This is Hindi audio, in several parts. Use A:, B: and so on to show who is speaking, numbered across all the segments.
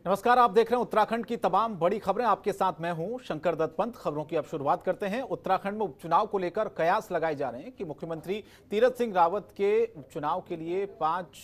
A: नमस्कार, आप देख रहे हैं उत्तराखंड की तमाम बड़ी खबरें। आपके साथ मैं हूं शंकर दत्त पंत। खबरों की अब शुरुआत करते हैं। उत्तराखंड में उपचुनाव को लेकर कयास लगाए जा रहे हैं कि मुख्यमंत्री तीरथ सिंह रावत के उपचुनाव के लिए 5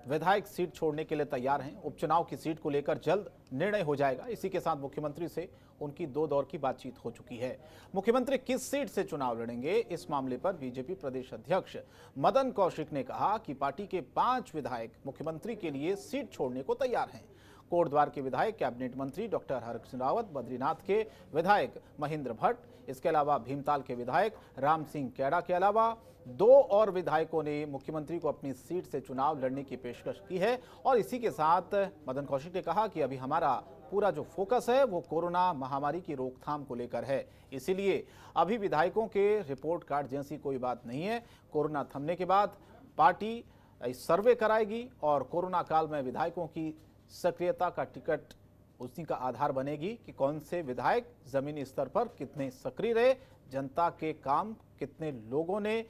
A: विधायक सीट छोड़ने के लिए तैयार हैं। उपचुनाव की सीट को लेकर जल्द निर्णय हो जाएगा। इसी के साथ मुख्यमंत्री से उनकी 2 दौर की बातचीत हो चुकी है। मुख्यमंत्री किस सीट से चुनाव लड़ेंगे, इस मामले पर बीजेपी प्रदेश अध्यक्ष मदन कौशिक ने कहा कि पार्टी के 5 विधायक मुख्यमंत्री के लिए सीट छोड़ने को तैयार हैं। कोटद्वार के विधायक कैबिनेट मंत्री डॉक्टर हरक सिंह रावत, बद्रीनाथ के विधायक महेंद्र भट्ट, इसके अलावा भीमताल के विधायक राम सिंह कैड़ा के अलावा 2 और विधायकों ने मुख्यमंत्री को अपनी सीट से चुनाव लड़ने की पेशकश की है। और इसी के साथ मदन कौशिक ने कहा कि अभी हमारा पूरा जो फोकस है वो कोरोना महामारी की रोकथाम को लेकर है, इसीलिए अभी विधायकों के रिपोर्ट कार्ड जैसी कोई बात नहीं है। कोरोना थमने के बाद पार्टी सर्वे कराएगी और कोरोना काल में विधायकों की सक्रियता का टिकट उसी का आधार बनेगी कि कौन से विधायक जमीनी स्तर पर कितने सक्रिय रहे, जनता के काम कितने लोगों ने,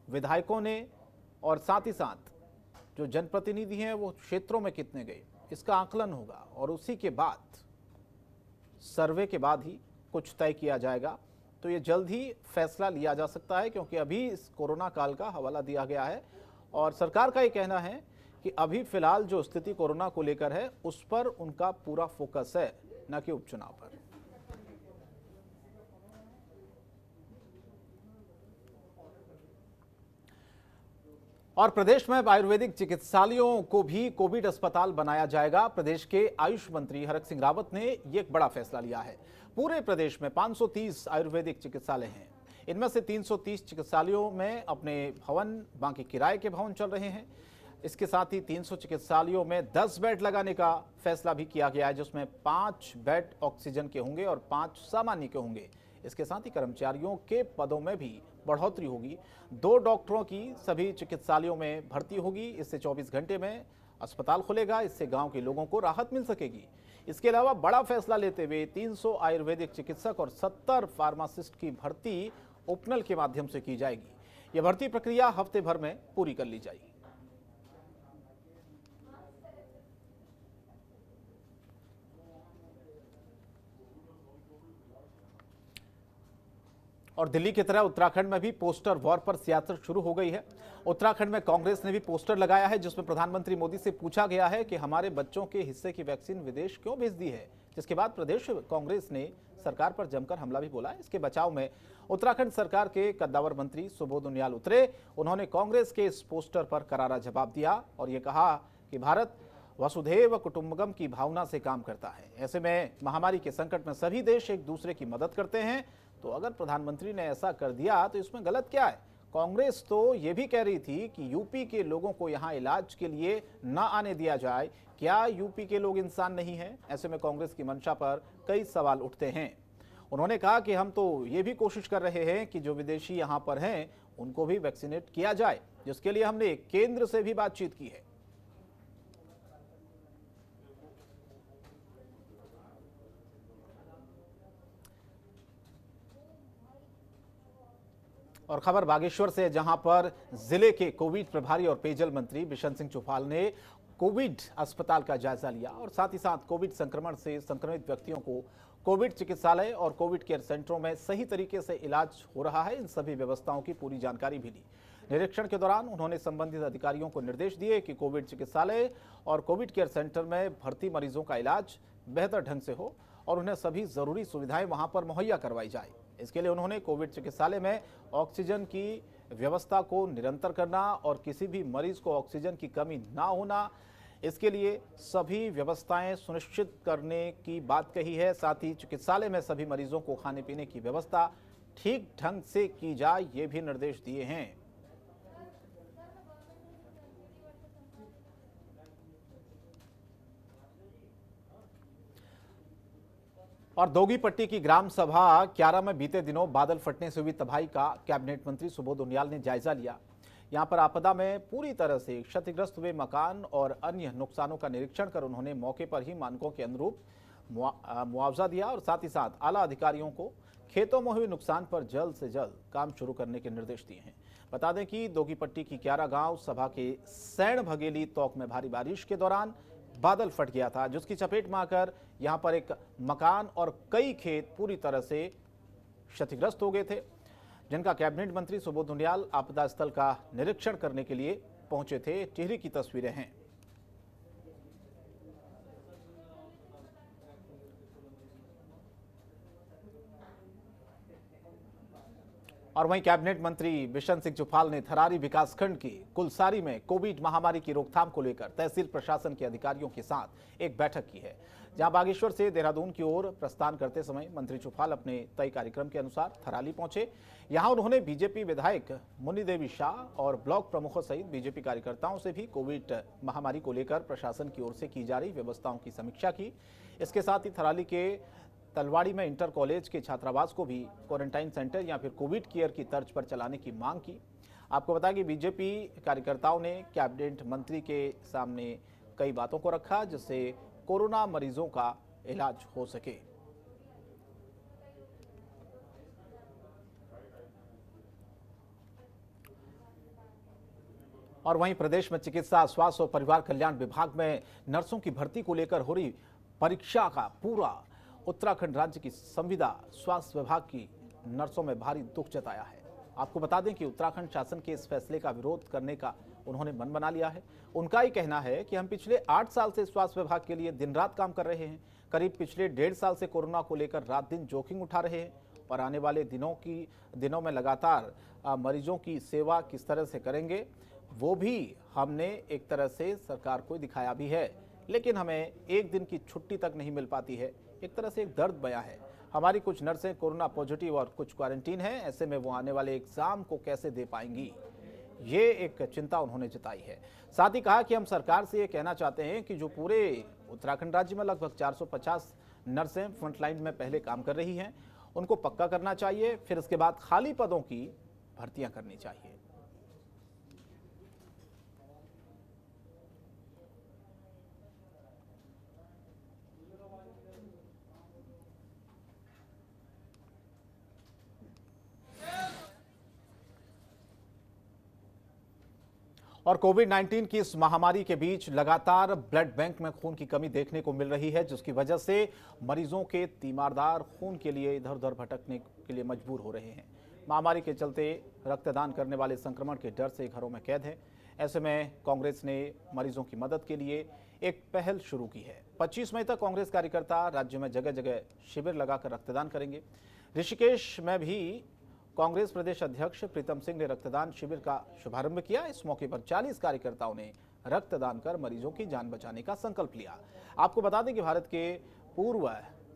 A: विधायकों ने, और साथ ही साथ जो जनप्रतिनिधि हैं वो क्षेत्रों में कितने गए, इसका आकलन होगा। और उसी के बाद सर्वे के बाद ही कुछ तय किया जाएगा। तो ये जल्द ही फैसला लिया जा सकता है, क्योंकि अभी इस कोरोना काल का हवाला दिया गया है और सरकार का ये कहना है कि अभी फिलहाल जो स्थिति कोरोना को लेकर है उस पर उनका पूरा फोकस है, न कि उपचुनाव पर। और प्रदेश में आयुर्वेदिक चिकित्सालयों को भी कोविड अस्पताल बनाया जाएगा। प्रदेश के आयुष मंत्री हरक सिंह रावत ने ये एक बड़ा फैसला लिया है। पूरे प्रदेश में 530 आयुर्वेदिक चिकित्सालय हैं। इनमें से 330 चिकित्सालयों में अपने भवन, बाकी किराए के भवन चल रहे हैं। इसके साथ ही 300 चिकित्सालयों में 10 बेड लगाने का फैसला भी किया गया है, जिसमें 5 बेड ऑक्सीजन के होंगे और 5 सामान्य के होंगे। इसके साथ ही कर्मचारियों के पदों में भी बढ़ोतरी होगी। 2 डॉक्टरों की सभी चिकित्सालयों में भर्ती होगी। इससे 24 घंटे में अस्पताल खुलेगा। इससे गांव के लोगों को राहत मिल सकेगी। इसके अलावा बड़ा फैसला लेते हुए 300 आयुर्वेदिक चिकित्सक और 70 फार्मासिस्ट की भर्ती उपनल के माध्यम से की जाएगी। यह भर्ती प्रक्रिया हफ्ते भर में पूरी कर ली जाएगी। और दिल्ली की तरह उत्तराखंड में भी पोस्टर वॉर पर सियासत शुरू हो गई है। उत्तराखंड में कांग्रेस ने भी पोस्टर लगाया है, जिसमें प्रधानमंत्री मोदी से पूछा गया है कि हमारे बच्चों के हिस्से की वैक्सीन विदेश क्यों भेज दी है, जिसके बाद प्रदेश कांग्रेस ने सरकार पर जमकर हमला भी बोला। इसके बचाव में उत्तराखंड सरकार के कद्दावर मंत्री सुबोध उनियाल उतरे। उन्होंने कांग्रेस के इस पोस्टर पर करारा जवाब दिया और ये कहा कि भारत वसुधैव कुटुंबकम की भावना से काम करता है। ऐसे में महामारी के संकट में सभी देश एक दूसरे की मदद करते हैं, तो अगर प्रधानमंत्री ने ऐसा कर दिया तो इसमें गलत क्या है। कांग्रेस तो ये भी कह रही थी कि यूपी के लोगों को यहां इलाज के लिए ना आने दिया जाए। क्या यूपी के लोग इंसान नहीं हैं? ऐसे में कांग्रेस की मंशा पर कई सवाल उठते हैं। उन्होंने कहा कि हम तो ये भी कोशिश कर रहे हैं कि जो विदेशी यहां पर हैं उनको भी वैक्सीनेट किया जाए, जिसके लिए हमने केंद्र से भी बातचीत की है। और खबर बागेश्वर से, जहां पर जिले के कोविड प्रभारी और पेयजल मंत्री बिशन सिंह चुफाल ने कोविड अस्पताल का जायजा लिया और साथ ही साथ कोविड संक्रमण से संक्रमित व्यक्तियों को कोविड चिकित्सालय और कोविड केयर सेंटरों में सही तरीके से इलाज हो रहा है, इन सभी व्यवस्थाओं की पूरी जानकारी भी ली। निरीक्षण के दौरान उन्होंने संबंधित अधिकारियों को निर्देश दिए कि कोविड चिकित्सालय और कोविड केयर सेंटर में भर्ती मरीजों का इलाज बेहतर ढंग से हो और उन्हें सभी जरूरी सुविधाएं वहां पर मुहैया करवाई जाए। इसके लिए उन्होंने कोविड चिकित्सालय में ऑक्सीजन की व्यवस्था को निरंतर करना और किसी भी मरीज को ऑक्सीजन की कमी ना होना, इसके लिए सभी व्यवस्थाएं सुनिश्चित करने की बात कही है। साथ ही चिकित्सालय में सभी मरीजों को खाने पीने की व्यवस्था ठीक ढंग से की जाए, ये भी निर्देश दिए हैं। और दोगीपट्टी की ग्राम सभा क्यारा में बीते दिनों बादल फटने से हुई तबाही का कैबिनेट मंत्री सुबोध उनियाल ने जायजा लिया। यहां पर आपदा में पूरी तरह से क्षतिग्रस्त हुए मकान और अन्य नुकसानों का निरीक्षण कर उन्होंने मौके पर ही मानकों के अनुरूप मुआवजा दिया और साथ ही साथ आला अधिकारियों को खेतों में हुए नुकसान पर जल्द से जल्द काम शुरू करने के निर्देश दिए हैं। बता दें कि दोगीपट्टी की 11 गांव सभा के सैण भगेली तोक में भारी बारिश के दौरान बादल फट गया था, जिसकी चपेट में आकर यहां पर एक मकान और कई खेत पूरी तरह से क्षतिग्रस्त हो गए थे, जिनका कैबिनेट मंत्री सुबोध उनियाल आपदा स्थल का निरीक्षण करने के लिए पहुंचे थे। टिहरी की तस्वीरें हैं। और वहीं कैबिनेट मंत्री बिशन सिंह जुफाल ने थरारी विकासखंड के कुलसारी में कोविड महामारी की रोकथाम को लेकर तहसील प्रशासन के अधिकारियों के साथ एक बैठक की है, जहां बागेश्वर से देहरादून की ओर प्रस्थान करते समय मंत्री जुफाल अपने तय कार्यक्रम के अनुसार थराली पहुंचे। यहां उन्होंने बीजेपी विधायक मुन्नी देवी शाह और ब्लॉक प्रमुखों सहित बीजेपी कार्यकर्ताओं से भी कोविड महामारी को लेकर प्रशासन की ओर से की जा रही व्यवस्थाओं की समीक्षा की। इसके साथ ही थराली के तलवाड़ी में इंटर कॉलेज के छात्रावास को भी क्वारंटाइन सेंटर या फिर कोविड केयर की तर्ज पर चलाने की मांग की। आपको बता कि बीजेपी कार्यकर्ताओं ने कैबिनेट मंत्री के सामने कई बातों को रखा, जिससे कोरोना मरीजों का इलाज हो सके। और वहीं प्रदेश में चिकित्सा, स्वास्थ्य और परिवार कल्याण विभाग में नर्सों की भर्ती को लेकर हो रही परीक्षा का पूरा उत्तराखंड राज्य की संविदा स्वास्थ्य विभाग की नर्सों में भारी दुख जताया है। आपको बता दें कि उत्तराखंड शासन के इस फैसले का विरोध करने का उन्होंने मन बना लिया है। उनका ही कहना है कि हम पिछले 8 साल से स्वास्थ्य विभाग के लिए दिन रात काम कर रहे हैं। करीब पिछले 1.5 साल से कोरोना को लेकर रात दिन जोखिम उठा रहे हैं और आने वाले दिनों में लगातार मरीजों की सेवा किस तरह से करेंगे वो भी हमने एक तरह से सरकार को दिखाया भी है, लेकिन हमें एक दिन की छुट्टी तक नहीं मिल पाती है। एक तरह से एक दर्द बयां है। हमारी कुछ नर्सें कोरोना पॉजिटिव और कुछ क्वारंटीन हैं, ऐसे में वो आने वाले एग्जाम को कैसे दे पाएंगी, ये एक चिंता उन्होंने जताई है। साथ ही कहा कि हम सरकार से ये कहना चाहते हैं कि जो पूरे उत्तराखंड राज्य में लगभग 450 नर्सें फ्रंटलाइन में पहले काम कर रही हैं, उनको पक्का करना चाहिए, फिर इसके बाद खाली पदों की भर्तियां करनी चाहिए। और कोविड-19 की इस महामारी के बीच लगातार ब्लड बैंक में खून की कमी देखने को मिल रही है, जिसकी वजह से मरीजों के तीमारदार खून के लिए इधर उधर भटकने के लिए मजबूर हो रहे हैं। महामारी के चलते रक्तदान करने वाले संक्रमण के डर से घरों में कैद हैं। ऐसे में कांग्रेस ने मरीजों की मदद के लिए एक पहल शुरू की है। 25 मई तक कांग्रेस कार्यकर्ता राज्य में जगह जगह शिविर लगाकर रक्तदान करेंगे। ऋषिकेश में भी कांग्रेस प्रदेश अध्यक्ष प्रीतम सिंह ने रक्तदान शिविर का शुभारंभ किया। इस मौके पर 40 कार्यकर्ताओं ने रक्तदान कर मरीजों की जान बचाने का संकल्प लिया। आपको बता दें कि भारत के पूर्व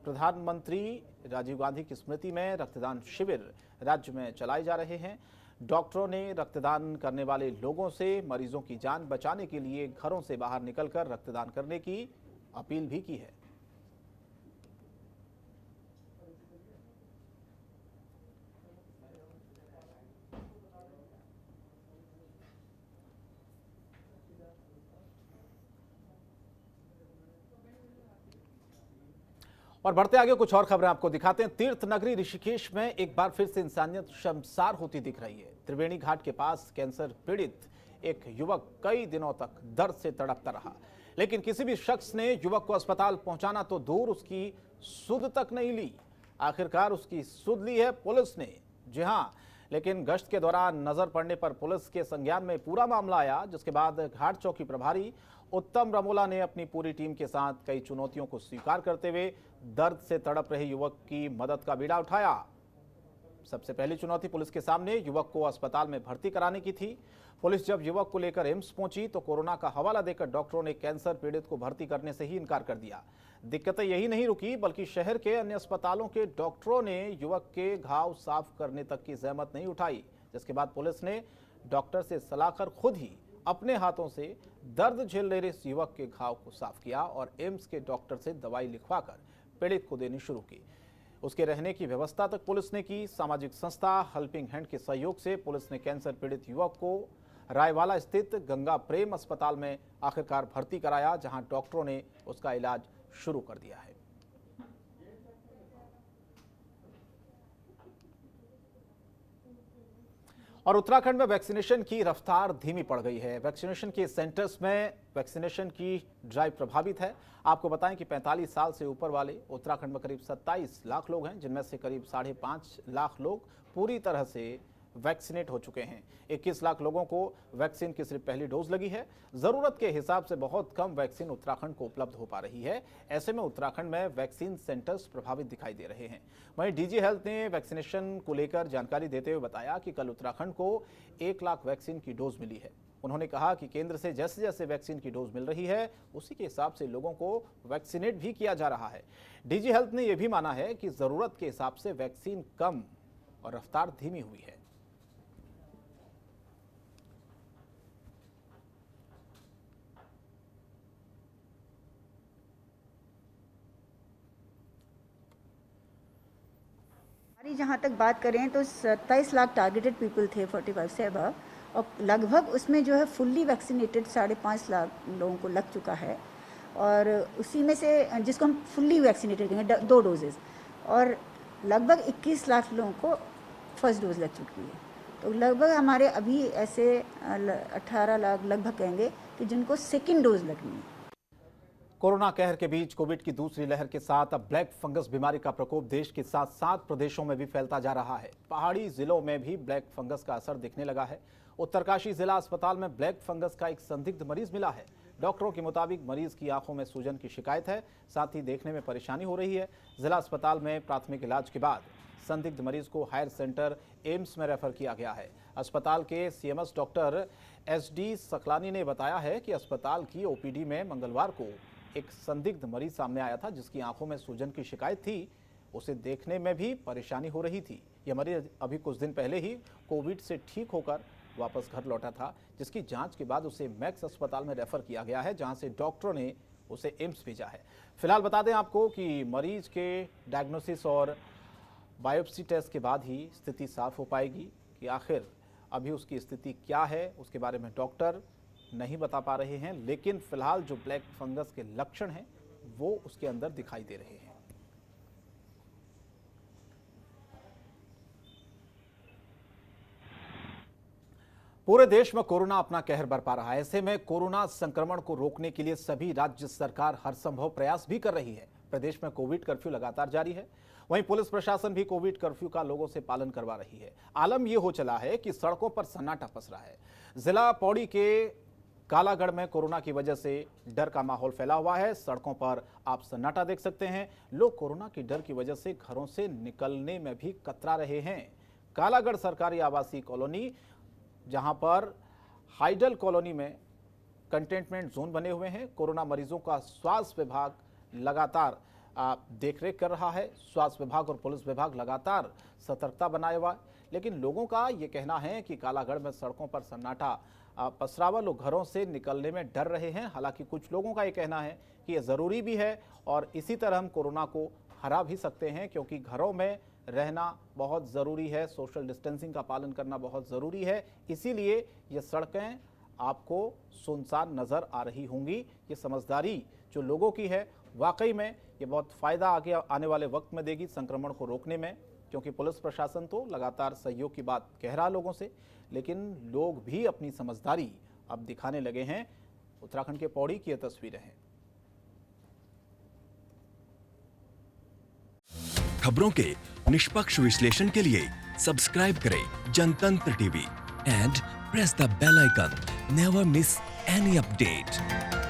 A: प्रधानमंत्री राजीव गांधी की स्मृति में रक्तदान शिविर राज्य में चलाए जा रहे हैं। डॉक्टरों ने रक्तदान करने वाले लोगों से मरीजों की जान बचाने के लिए घरों से बाहर निकलकर रक्तदान करने की अपील भी की है। और बढ़ते आगे कुछ और खबरें आपको दिखाते हैं। तीर्थ नगरी ऋषिकेश में एक बार फिर से इंसानियत शर्मसार होती दिख रही है। त्रिवेणी घाट के पास कैंसर पीड़ित एक युवक कई दिनों तक दर्द से तड़पता रहा, लेकिन किसी भी शख्स ने युवक को अस्पताल पहुंचाना तो दूर उसकी सुध तक नहीं ली। आखिरकार उसकी सुध ली है पुलिस ने। जी हां, लेकिन गश्त के दौरान नजर पड़ने पर पुलिस के संज्ञान में पूरा मामला आया, जिसके बाद घाट चौकी प्रभारी उत्तम रमोला ने अपनी पूरी टीम के साथ कई चुनौतियों को स्वीकार करते हुए दर्द से तड़प रहे युवक की मदद का बीड़ा उठाया। सबसे पहली चुनौती पुलिस के सामने युवक को अस्पताल में भर्ती कराने की थी। पुलिस जब युवक को लेकर एम्स पहुंची तो कोरोना का हवाला देकर डॉक्टरों ने कैंसर पीड़ित को भर्ती करने से ही इनकार कर दिया। दिक्कतें यही नहीं रुकी, बल्कि शहर के अन्य अस्पतालों के डॉक्टरों ने युवक के घाव साफ करने तक की जहमत नहीं उठाई, जिसके बाद पुलिस ने डॉक्टर से सलाह कर खुद ही अपने हाथों से दर्द झेल रहे इस युवक के घाव को साफ किया और एम्स के डॉक्टर से दवाई लिखवाकर पीड़ित को देनी शुरू की। उसके रहने की व्यवस्था तक पुलिस ने की। सामाजिक संस्था हेल्पिंग हैंड के सहयोग से पुलिस ने कैंसर पीड़ित युवक को रायवाला स्थित गंगा प्रेम अस्पताल में आखिरकार भर्ती कराया, जहां डॉक्टरों ने उसका इलाज शुरू कर दिया है। और उत्तराखंड में वैक्सीनेशन की रफ्तार धीमी पड़ गई है। वैक्सीनेशन के सेंटर्स में वैक्सीनेशन की ड्राइव प्रभावित है। आपको बताएं कि 45 साल से ऊपर वाले उत्तराखंड में करीब 27 लाख लोग हैं, जिनमें से करीब 5.5 लाख लोग पूरी तरह से वैक्सीनेट हो चुके हैं। 21 लाख लोगों को वैक्सीन की सिर्फ पहली डोज लगी है। जरूरत के हिसाब से बहुत कम वैक्सीन उत्तराखंड को उपलब्ध हो पा रही है। ऐसे में उत्तराखंड में वैक्सीन सेंटर्स प्रभावित दिखाई दे रहे हैं। वहीं डीजी हेल्थ ने वैक्सीनेशन को लेकर जानकारी देते हुए बताया कि कल उत्तराखंड को 1 लाख वैक्सीन की डोज मिली है। उन्होंने कहा कि केंद्र से जैसे जैसे वैक्सीन की डोज मिल रही है, उसी के हिसाब से लोगों को वैक्सीनेट भी किया जा रहा है। डीजी हेल्थ ने यह भी माना है कि जरूरत के हिसाब से वैक्सीन कम और रफ्तार धीमी हुई है।
B: जहाँ तक बात करें तो 27 लाख टारगेटेड पीपल थे 45 से अबव, और लगभग उसमें जो है फुल्ली वैक्सीनेटेड 5.5 लाख लोगों को लग चुका है। और उसी में से जिसको हम फुल्ली वैक्सीनेटेड कहेंगे 2 डोजेज़, और लगभग 21 लाख लोगों को फर्स्ट डोज लग चुकी है। तो लगभग हमारे अभी ऐसे 18 लाख लगभग कहेंगे कि जिनको सेकेंड डोज लगनी है।
A: कोरोना कहर के बीच कोविड की दूसरी लहर के साथ अब ब्लैक फंगस बीमारी का प्रकोप देश के साथ 7 प्रदेशों में भी फैलता जा रहा है। पहाड़ी जिलों में भी ब्लैक फंगस का असर दिखने लगा है। उत्तरकाशी जिला अस्पताल में ब्लैक फंगस का एक संदिग्ध मरीज मिला है। डॉक्टरों के मुताबिक मरीज की आंखों में सूजन की शिकायत है, साथ ही देखने में परेशानी हो रही है। जिला अस्पताल में प्राथमिक इलाज के बाद संदिग्ध मरीज को हायर सेंटर एम्स में रेफर किया गया है। अस्पताल के सीएमएस डॉक्टर SD सकलानी ने बताया है कि अस्पताल की OPD में मंगलवार को एक संदिग्ध मरीज सामने आया था, जिसकी आंखों में सूजन की शिकायत थी। उसे देखने में भी परेशानी हो रही थी। यह मरीज अभी कुछ दिन पहले ही कोविड से ठीक होकर वापस घर लौटा था, जिसकी जांच के बाद उसे मैक्स अस्पताल में रेफर किया गया है, जहां से डॉक्टरों ने उसे एम्स भेजा है। फिलहाल बता दें आपको कि मरीज के डायग्नोसिस और बायोप्सी टेस्ट के बाद ही स्थिति साफ हो पाएगी कि आखिर अभी उसकी स्थिति क्या है। उसके बारे में डॉक्टर नहीं बता पा रहे हैं, लेकिन फिलहाल जो ब्लैक फंगस के लक्षण हैं वो उसके अंदर दिखाई दे रहे हैं। पूरे देश में कोरोना अपना कहर बरपा रहा है। ऐसे में कोरोना संक्रमण को रोकने के लिए सभी राज्य सरकार हर संभव प्रयास भी कर रही है। प्रदेश में कोविड कर्फ्यू लगातार जारी है। वहीं पुलिस प्रशासन भी कोविड कर्फ्यू का लोगों से पालन करवा रही है। आलम यह हो चला है कि सड़कों पर सन्नाटा पसरा है। जिला पौड़ी के कालागढ़ में कोरोना की वजह से डर का माहौल फैला हुआ है। सड़कों पर आप सन्नाटा देख सकते हैं। लोग कोरोना की डर की वजह से घरों से निकलने में भी कतरा रहे हैं। कालागढ़ सरकारी आवासीय कॉलोनी, जहां पर हाइडल कॉलोनी में कंटेनमेंट जोन बने हुए हैं। कोरोना मरीजों का स्वास्थ्य विभाग लगातार देखरेख कर रहा है। स्वास्थ्य विभाग और पुलिस विभाग लगातार सतर्कता बनाए हुआ है, लेकिन लोगों का ये कहना है कि कालागढ़ में सड़कों पर सन्नाटा पसरावा, लोग घरों से निकलने में डर रहे हैं। हालांकि कुछ लोगों का ये कहना है कि ये ज़रूरी भी है और इसी तरह हम कोरोना को हरा भी सकते हैं, क्योंकि घरों में रहना बहुत ज़रूरी है, सोशल डिस्टेंसिंग का पालन करना बहुत ज़रूरी है। इसीलिए ये सड़कें आपको सुनसान नज़र आ रही होंगी। ये समझदारी जो लोगों की है, वाकई में ये बहुत फ़ायदा आगे आने वाले वक्त में देगी संक्रमण को रोकने में, क्योंकि पुलिस प्रशासन तो लगातार सहयोग की बात कह रहा लोगों से, लेकिन लोग भी अपनी समझदारी अब दिखाने लगे हैं। उत्तराखंड के पौड़ी की ये तस्वीरें हैं।
C: खबरों के निष्पक्ष विश्लेषण के लिए सब्सक्राइब करें Jantantra TV and press the bell icon. Never miss any update.